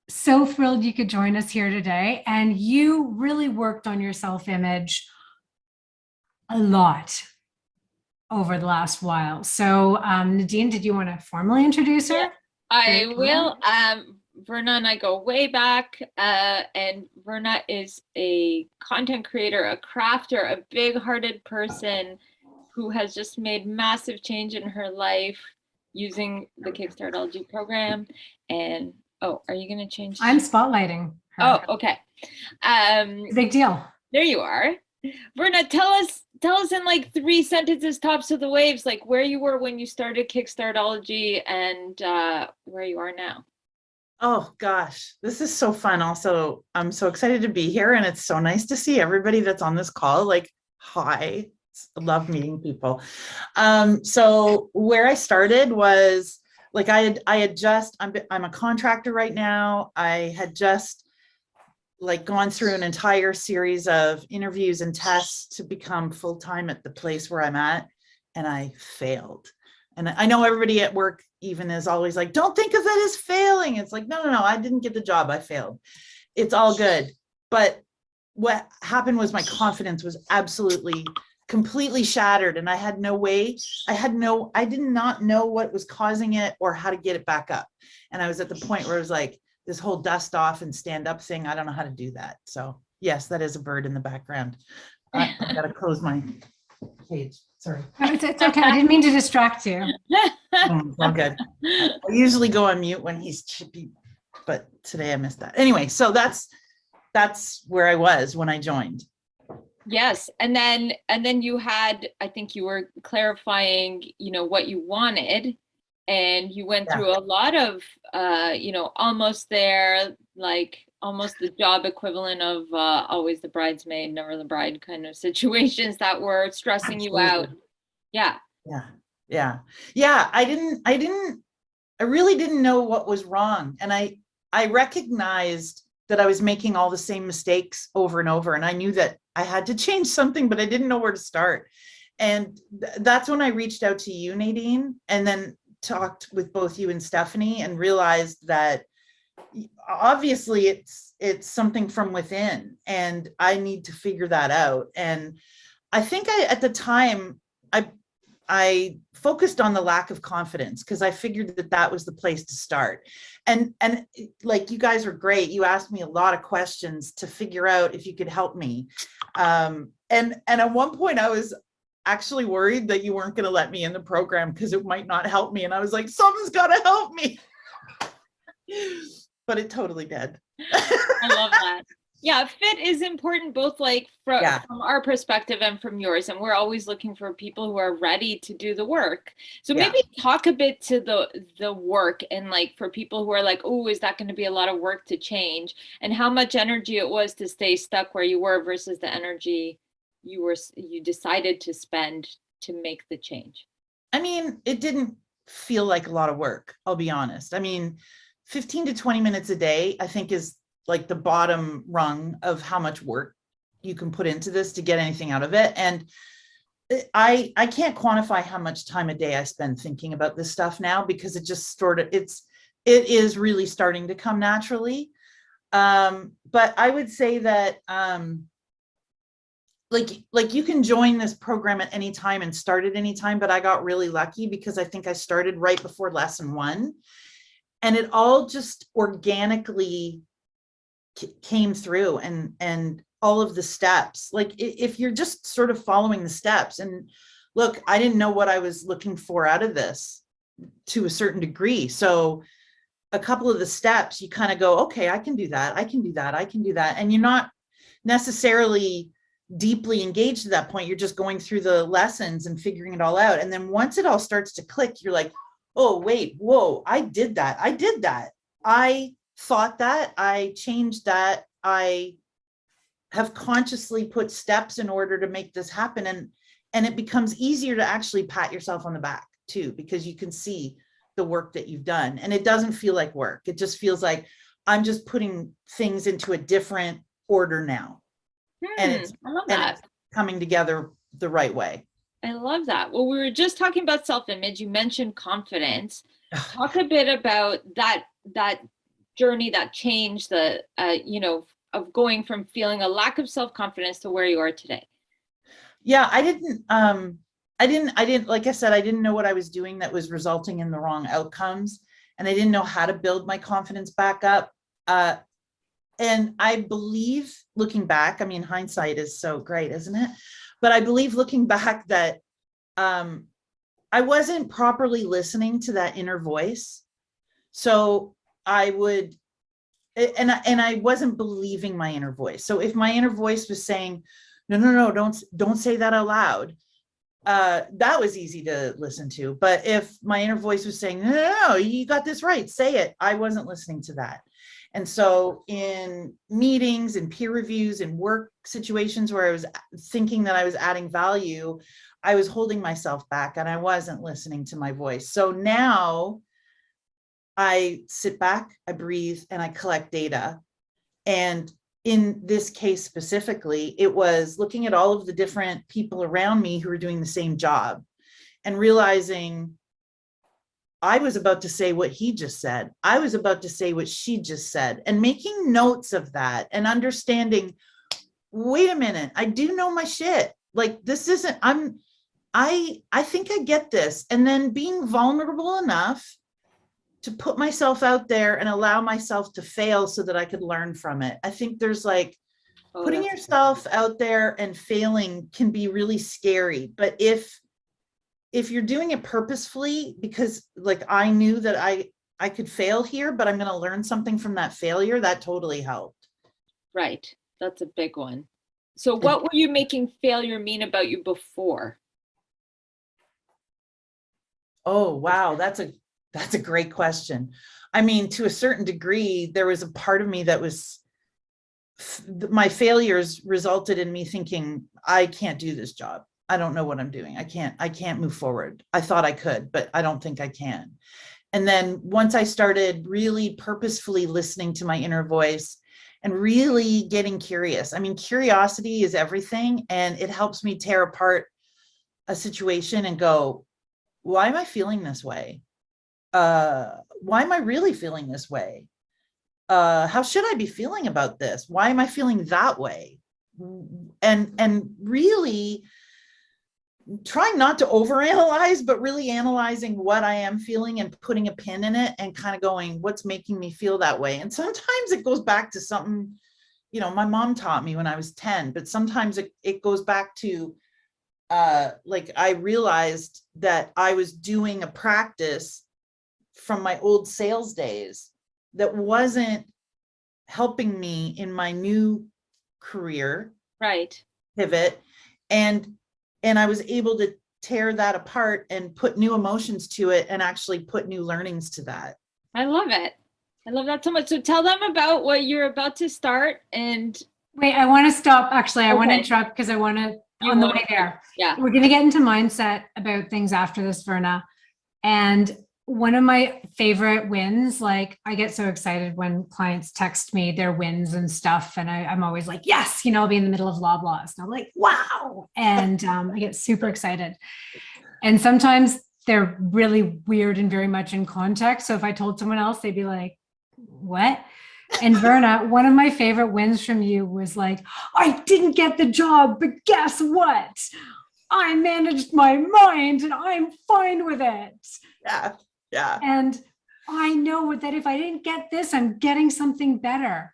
So thrilled you could join us here today. And you really worked on your self image a lot over the last while. So, Nadine, did you want to formally introduce Yeah, her? I Great. will. Verna and I go way back, and Verna is a content creator, a crafter, a big-hearted person who has just made massive change in her life using the Kickstartology program. And oh, are you going to I'm change? spotlighting Oh, her. okay. It's a big deal. There you are. Verna, tell us in like 3 sentences, tops of the waves, like where you were when you started Kickstartology and where you are now. Oh gosh, this is so fun. Also, I'm so excited to be here, and it's so nice to see everybody that's on this call. Like, hi, love meeting people. So where I started was like I had just I'm a contractor right now. I had just like gone through an entire series of interviews and tests to become full time at the place where I'm at, and I failed. And I know everybody at work even is always like, don't think of it as failing. It's like, no, I didn't get the job. I failed. It's all good. But what happened was my confidence was absolutely completely shattered. And I had no way, I did not know what was causing it or how to get it back up. And I was at the point where it was like this whole dust off and stand up thing. I don't know how to do that. So yes, that is a bird in the background. I've got to close my cage. Sorry. No, it's okay. I didn't mean to distract you. All good. I usually go on mute when he's chippy, but today I missed that. Anyway, so that's where I was when I joined. Yes, and then you had, I think you were clarifying, what you wanted, and you went Yeah. through a lot of, almost there, like almost the job equivalent of always the bridesmaid, never the bride kind of situations that were stressing you out. Absolutely. Yeah. Yeah. I really didn't know what was wrong. And I recognized that I was making all the same mistakes over and over. And I knew that I had to change something, but I didn't know where to start. And that's when I reached out to you, Nadine, and then talked with both you and Stephanie and realized that obviously it's something from within and I need to figure that out. And I think at the time, I focused on the lack of confidence because I figured that was the place to start. And like you guys are great. You asked me a lot of questions to figure out if you could help me. And at one point I was actually worried that you weren't going to let me in the program because it might not help me. And I was like, someone's got to help me. But it totally did. I love that. Yeah, fit is important both like Yeah. from our perspective and from yours. And we're always looking for people who are ready to do the work. So Yeah. maybe talk a bit to the work and like for people who are like, oh, is that going to be a lot of work to change? And how much energy it was to stay stuck where you were versus the energy you decided to spend to make the change. I mean, it didn't feel like a lot of work, I'll be honest. I mean, 15 to 20 minutes a day, I think is like the bottom rung of how much work you can put into this to get anything out of it. And I can't quantify how much time a day I spend thinking about this stuff now because it just sort of it is really starting to come naturally. But I would say that like you can join this program at any time and start at any time, but I got really lucky because I think I started right before lesson 1 and it all just organically came through and all of the steps. Like if you're just sort of following the steps and look, I didn't know what I was looking for out of this to a certain degree. So a couple of the steps you kind of go, okay, I can do that. I can do that. I can do that. And you're not necessarily deeply engaged at that point. You're just going through the lessons and figuring it all out. And then once it all starts to click, you're like, oh, wait, whoa, I did that. I thought that. I changed that. I have consciously put steps in order to make this happen. And it becomes easier to actually pat yourself on the back too, because you can see the work that you've done. And it doesn't feel like work. It just feels like I'm just putting things into a different order now. And it's coming together the right way. I love that. Well, we were just talking about self-image. You mentioned confidence. Talk a bit about that journey, that change, the, of going from feeling a lack of self-confidence to where you are today? Yeah, I didn't, like I said, I didn't know what I was doing that was resulting in the wrong outcomes. And I didn't know how to build my confidence back up. And I believe, looking back, I mean, hindsight is so great, isn't it? But I believe looking back that I wasn't properly listening to that inner voice. So I would, and I wasn't believing my inner voice. So if my inner voice was saying, no, don't say that out loud, that was easy to listen to. But if my inner voice was saying, no, you got this right, say it, I wasn't listening to that. And so in meetings and peer reviews and work situations where I was thinking that I was adding value, I was holding myself back and I wasn't listening to my voice. So now I sit back, I breathe, and I collect data. And in this case specifically, it was looking at all of the different people around me who were doing the same job and realizing I was about to say what he just said. I was about to say what she just said, and making notes of that and understanding, wait a minute, I do know my shit. Like, this isn't, I think I get this. And then being vulnerable enough to put myself out there and allow myself to fail so that I could learn from it. I think there's like, putting yourself out there and failing can be really scary. But if you're doing it purposefully, because like I knew that I could fail here, but I'm going to learn something from that failure, that totally helped. Right. That's a big one. So what were you making failure mean about you before? Oh, wow. That's a great question. I mean, to a certain degree, there was a part of me that was, my failures resulted in me thinking, I can't do this job. I don't know what I'm doing. I can't move forward. I thought I could, but I don't think I can. And then once I started really purposefully listening to my inner voice and really getting curious, I mean, curiosity is everything. And it helps me tear apart a situation and go, why am I feeling this way? Why am I really feeling this way? How should I be feeling about this? Why am I feeling that way? And really trying not to overanalyze, but really analyzing what I am feeling and putting a pin in it and kind of going, what's making me feel that way? And sometimes it goes back to something, my mom taught me when I was 10, but sometimes it goes back to, like I realized that I was doing a practice from my old sales days that wasn't helping me in my new career pivot. And I was able to tear that apart and put new emotions to it and actually put new learnings to that. I love it. I love that so much. So tell them about what you're about to start. And wait, I want to stop. Actually, I want to interrupt because I want to, on the way there. Yeah. We're going to get into mindset about things after this, Verna. And one of my favorite wins, like I get so excited when clients text me their wins and stuff. And I'm always like, yes, I'll be in the middle of Loblaws. And I'm like, wow. And I get super excited. And sometimes they're really weird and very much in context. So if I told someone else, they'd be like, what? And Verna, one of my favorite wins from you was like, I didn't get the job, but guess what? I managed my mind and I'm fine with it. Yeah. And I know that if I didn't get this, I'm getting something better.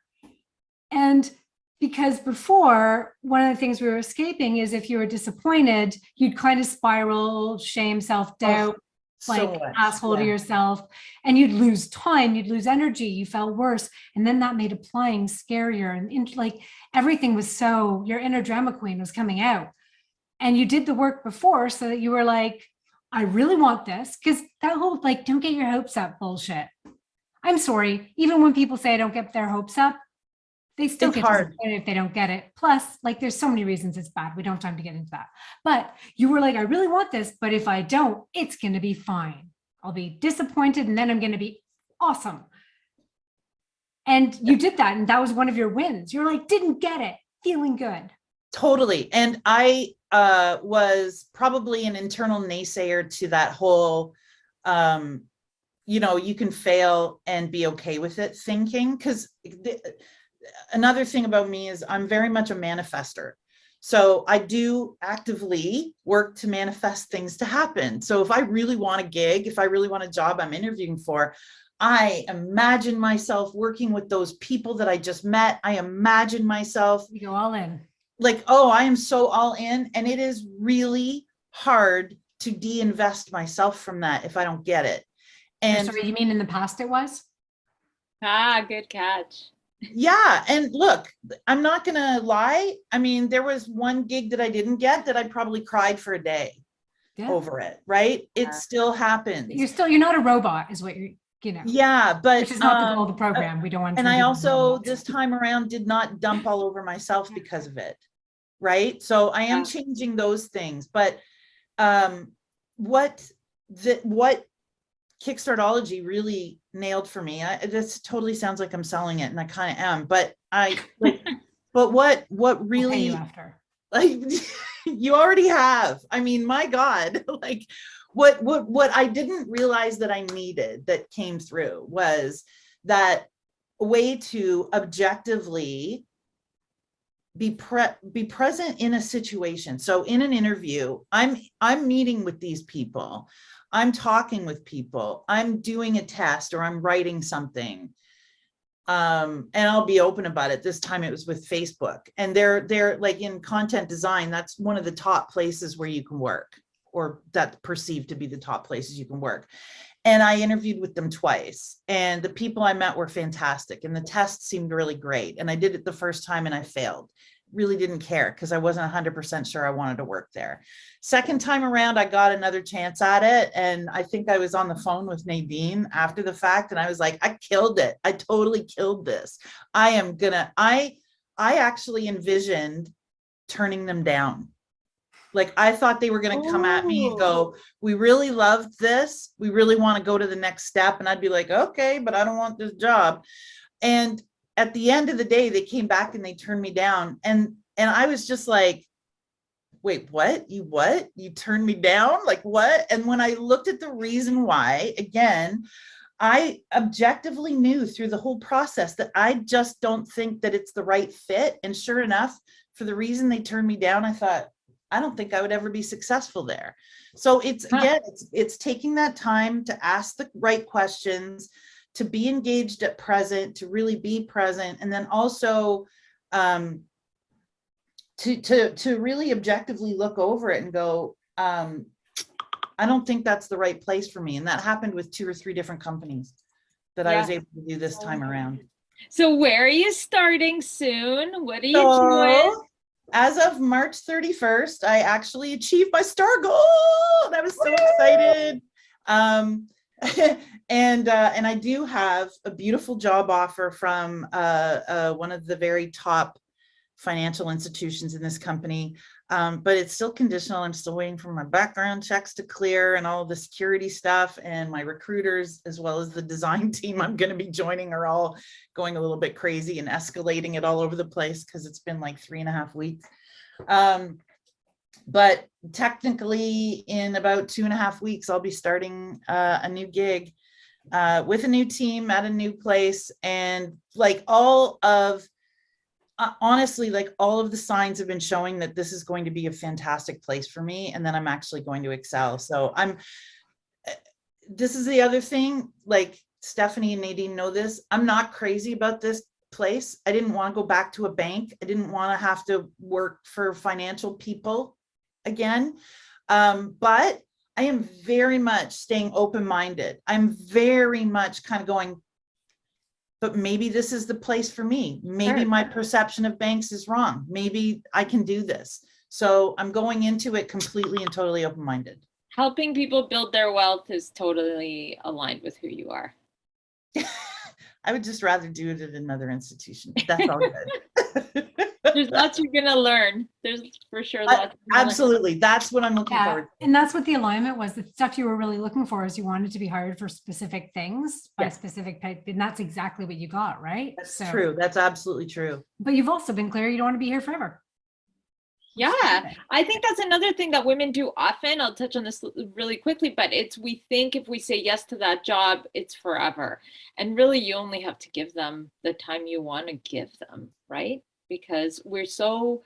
And because before, one of the things we were escaping is if you were disappointed, you'd kind of spiral, shame, self-doubt, asshole to yourself, and you'd lose time, you'd lose energy, you felt worse. And then that made applying scarier. And like everything was so, your inner drama queen was coming out. And you did the work before so that you were like, I really want this, because that whole like, don't get your hopes up bullshit. I'm sorry. Even when people say I don't get their hopes up, they still get disappointed if they don't get it. Plus, like there's so many reasons it's bad. We don't have time to get into that. But you were like, I really want this, but if I don't, it's going to be fine. I'll be disappointed and then I'm going to be awesome. And you did that. And that was one of your wins. You're like, didn't get it, feeling good. Totally. And I was probably an internal naysayer to that whole, you can fail and be okay with it thinking, because another thing about me is I'm very much a manifester. So I do actively work to manifest things to happen. So if I really want a gig, if I really want a job I'm interviewing for, I imagine myself working with those people that I just met. I imagine myself, You go all in. like, oh, I am so all in. And it is really hard to de-invest myself from that if I don't get it. And Sorry, you mean in the past it was? Ah, good catch. yeah, and look, I'm not gonna lie. I mean, there was one gig that I didn't get that I probably cried for a day Yeah. over it, right? It Yeah. still happens. You're not a robot is what you're. Yeah, but Which is not the goal of the program. We don't want to and turn I people into also robots. this time around did not dump all over myself because of it, right? So I am Yeah. changing those things, but what Kickstartology really nailed for me. This totally sounds like I'm selling it, and I kind of am, but I like, but what We'll pay you really, after. like, you already have. I mean, my God, like what I didn't realize that I needed that came through was that way to objectively be present in a situation. So in an interview, I'm meeting with these people, I'm talking with people, I'm doing a test, or I'm writing something. And I'll be open about it. This time it was with Facebook, and they're like, in content design, that's one of the top places where you can work, or that's perceived to be the top places you can work. And I interviewed with them twice, and the people I met were fantastic, and the test seemed really great. And I did it the first time and I failed. Really didn't care because I wasn't 100% sure I wanted to work there. Second time around, I got another chance at it. And I think I was on the phone with Nadine after the fact, and I was like, I killed it. I totally killed this. I actually envisioned turning them down. Like, I thought they were going to come at me and go, we really loved this. We really want to go to the next step. And I'd be like, okay, but I don't want this job. And at the end of the day, they came back and they turned me down. And I was just like, wait, what? You turned me down? Like, what? And when I looked at the reason why, again, I objectively knew through the whole process that I just don't think that it's the right fit. And sure enough, for the reason they turned me down, I thought, I don't think I would ever be successful there. So it's, again, it's taking that time to ask the right questions, to be engaged at present, to really be present. And then also to really objectively look over it and go, I don't think that's the right place for me. And that happened with 2 or 3 different companies that I was able to do this time around. So where are you starting soon? What are you doing? As of March 31st, I actually achieved my STAR goal, and I was so excited. And I do have a beautiful job offer from one of the very top financial institutions in this company, but it's still conditional. I'm still waiting for my background checks to clear and all the security stuff, and my recruiters, as well as the design team I'm going to be joining, are all going a little bit crazy and escalating it all over the place because it's been like 3.5 weeks. But technically in about 2.5 weeks, I'll be starting a new gig with a new team at a new place. And like honestly, like all of the signs have been showing that this is going to be a fantastic place for me, and then I'm actually going to excel. So this is the other thing, like Stephanie and Nadine know this, I'm not crazy about this place. I didn't want to go back to a bank. I didn't want to have to work for financial people again. But I am very much staying open-minded. I'm very much kind of going, but maybe this is the place for me. Maybe my perception of banks is wrong. Maybe I can do this. So I'm going into it completely and totally open-minded. Helping people build their wealth is totally aligned with who you are. I would just rather do it at another institution. That's all good. There's lots you're going to learn. There's for sure lots. Absolutely. That's what I'm looking forward to. And that's what the alignment was. The stuff you were really looking for is you wanted to be hired for specific things by specific type. And that's exactly what you got, right? That's true. That's absolutely true. But you've also been clear you don't want to be here forever. Yeah, I think that's another thing that women do often. I'll touch on this really quickly, but it's we think if we say yes to that job, it's forever. And really, you only have to give them the time you want to give them, right? Because we're so,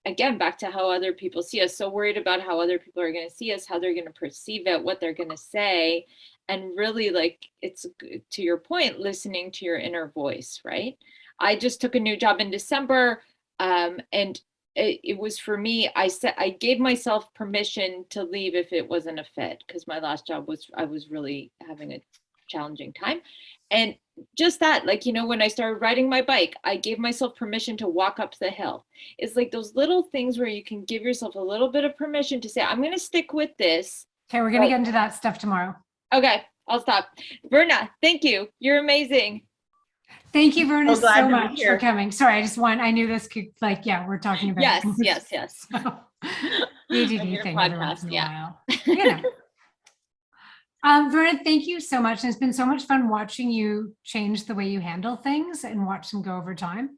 again, back to how other people see us, so worried about how other people are going to see us, how they're going to perceive it, what they're going to say. And really, like, it's to your point, listening to your inner voice, right? I just took a new job in December. And it was for me, I gave myself permission to leave if it wasn't a fit, because my last job was, I was really having a challenging time. And just that, like, when I started riding my bike, I gave myself permission to walk up the hill. It's like those little things where you can give yourself a little bit of permission to say, I'm going to stick with this. Okay, we're going to get into that stuff tomorrow. Okay, I'll stop. Verna, thank you. You're amazing. Thank you, Verna, glad so to be much here. for coming. Sorry, I knew this could, we're talking about Yes. So, On ADD your thing every once podcast, in a yeah. while. Verna, thank you so much. And it's been so much fun watching you change the way you handle things and watch them go over time.